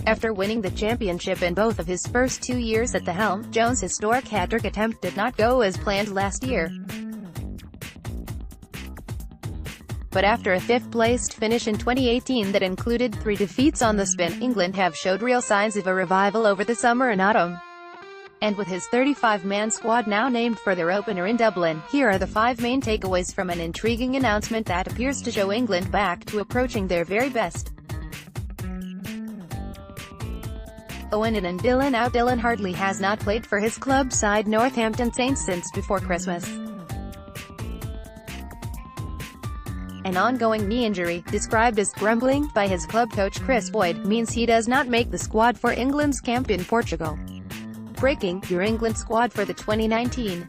After winning the championship in both of his first 2 years at the helm, Jones' historic hat-trick attempt did not go as planned last year. But after a fifth-placed finish in 2018 that included 3 defeats on the spin, England have showed real signs of a revival over the summer and autumn. And with his 35-man squad now named for their opener in Dublin, here are the 5 main takeaways from an intriguing announcement that appears to show England back to approaching their very best. OWEN in and Dylan out. Dylan Hartley has not played for his club side Northampton Saints since before Christmas. An ongoing knee injury, described as grumbling by his club coach Chris Boyd, means he does not make the squad for England's camp in Portugal. Breaking your England squad for the 2019.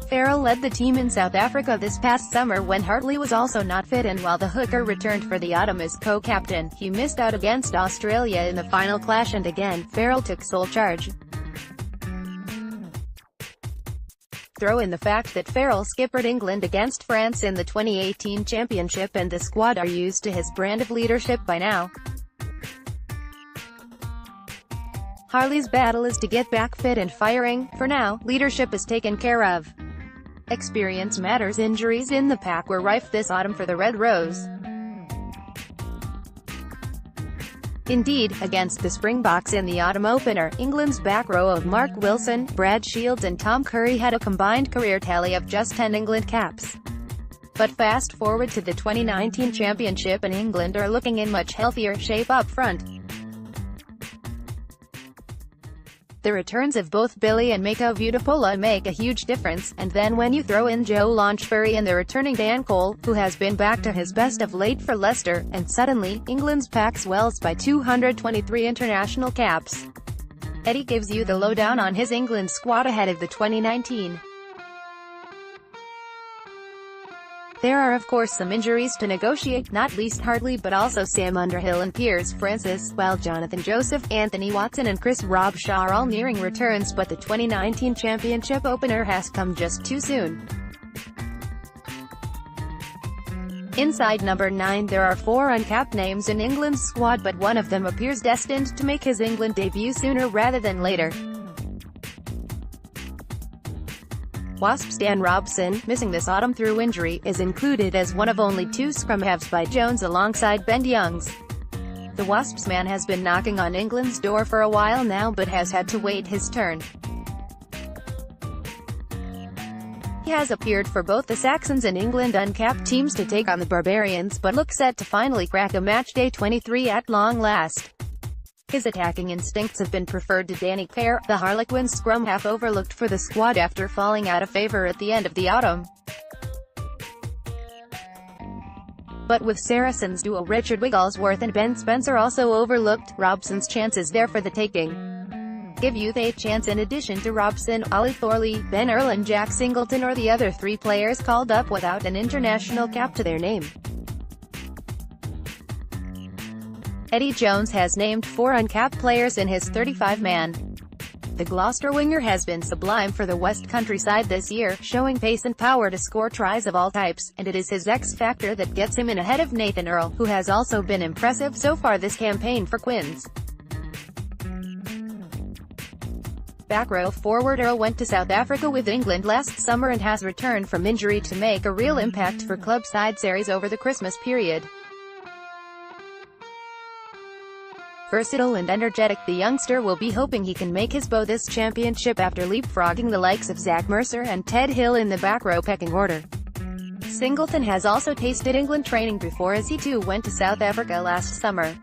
Farrell led the team in South Africa this past summer when Hartley was also not fit, and while the hooker returned for the autumn as co-captain, he missed out against Australia in the final clash, and again, Farrell took sole charge. Throw in the fact that Farrell skippered England against France in the 2018 championship, and the squad are used to his brand of leadership by now. Hartley's battle is to get back fit and firing. For now, leadership is taken care of. Experience matters. Injuries in the pack were rife this autumn for the Red Rose. Indeed, against the Springboks in the autumn opener, England's back row of Mark Wilson, Brad Shields and Tom Curry had a combined career tally of just 10 England caps. But fast forward to the 2019 championship and England are looking in much healthier shape up front. The returns of both Billy and Mako Vunipola make a huge difference, and then when you throw in Joe Launchbury and the returning Dan Cole, who has been back to his best of late for Leicester, and suddenly, England's pack swells by 223 international caps. Eddie gives you the lowdown on his England squad ahead of the 2019. There are of course some injuries to negotiate, not least Hartley but also Sam Underhill and Piers Francis, while Jonathan Joseph, Anthony Watson and Chris Robshaw are all nearing returns, but the 2019 championship opener has come just too soon. Inside number 9 there are 4 uncapped names in England's squad, but one of them appears destined to make his England debut sooner rather than later. Wasps' Dan Robson, missing this autumn through injury, is included as one of only 2 scrum halves by Jones alongside Ben Youngs. The Wasps man has been knocking on England's door for a while now but has had to wait his turn. He has appeared for both the Saxons and England uncapped teams to take on the Barbarians, but looks set to finally crack a matchday 23 at long last. His attacking instincts have been preferred to Danny Kerr, the Harlequin scrum half overlooked for the squad after falling out of favour at the end of the autumn. But with Saracens duo Richard Wigglesworth and Ben Spencer also overlooked, Robson's chance is there for the taking. Give you the chance in addition to Robson, Ollie Thorley, Ben Earl and Jack Singleton or the other 3 players called up without an international cap to their name. Eddie Jones has named 4 uncapped players in his 35-man. The Gloucester winger has been sublime for the West Countryside this year, showing pace and power to score tries of all types, and it is his X-factor that gets him in ahead of Nathan Earl, who has also been impressive so far this campaign for Quins. Back row forward Earl went to South Africa with England last summer and has returned from injury to make a real impact for club side series over the Christmas period. Versatile and energetic, the youngster will be hoping he can make his bow this championship after leapfrogging the likes of Zach Mercer and Ted Hill in the back row pecking order. Singleton has also tasted England training before, as he too went to South Africa last summer.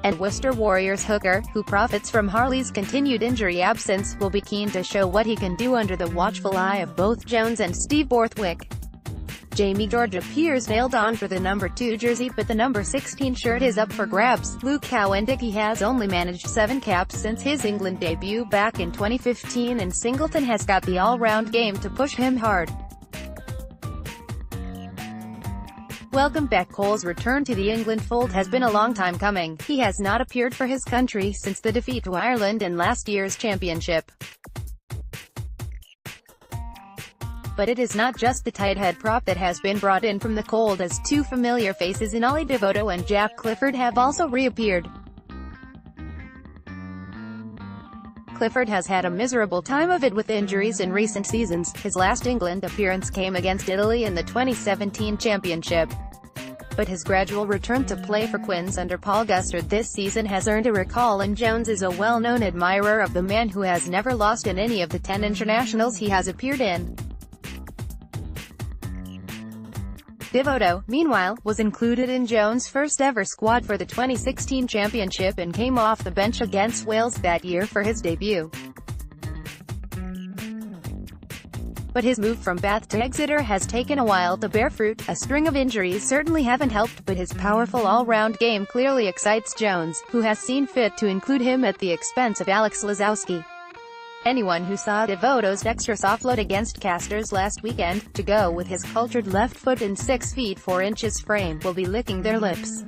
And Worcester Warriors hooker, who profits from Hartley's continued injury absence, will be keen to show what he can do under the watchful eye of both Jones and Steve Borthwick. Jamie George appears nailed on for the number 2 jersey, but the number 16 shirt is up for grabs. Luke Cowan-Dickie has only managed 7 caps since his England debut back in 2015, and Singleton has got the all-round game to push him hard. Welcome back. Cole's return to the England fold has been a long time coming. He has not appeared for his country since the defeat to Ireland in last year's championship. But it is not just the tight head prop that has been brought in from the cold, as two familiar faces in Ollie Devoto and Jack Clifford have also reappeared. Clifford has had a miserable time of it with injuries in recent seasons. His last England appearance came against Italy in the 2017 championship. But his gradual return to play for Quins under Paul Gustard this season has earned a recall, and Jones is a well-known admirer of the man who has never lost in any of the 10 internationals he has appeared in. Devoto, meanwhile, was included in Jones' first-ever squad for the 2016 championship and came off the bench against Wales that year for his debut. But his move from Bath to Exeter has taken a while to bear fruit. A string of injuries certainly haven't helped, but his powerful all-round game clearly excites Jones, who has seen fit to include him at the expense of Alex Lozowski. Anyone who saw Devoto's dexterous offload against Casters last weekend, to go with his cultured left foot and 6 feet 4 inches frame, will be licking their lips.